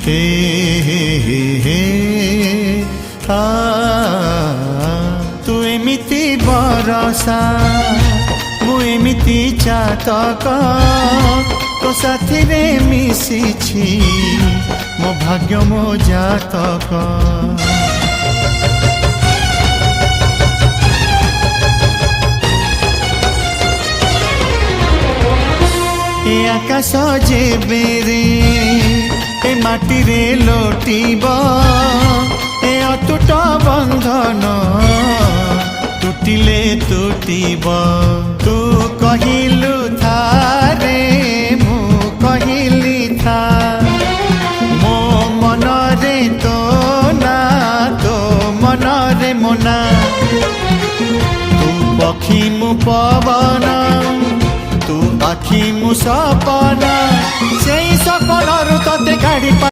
हे हे हे हे तू एमिति बरसा मु एमिति चातक तो साथी रे मिशिछि मो भाग्य मो जातक ए आकाश जेबेरे ए माटी रे लोटिब ए अटूट बंधन टूटिले टूटिब तू कहिलु थारे मु कहिली था मो मन रे तो ना तो मन रे मोना तू पक्षी मु पवन तू आखि मु सपना से सपन तते गाड़ी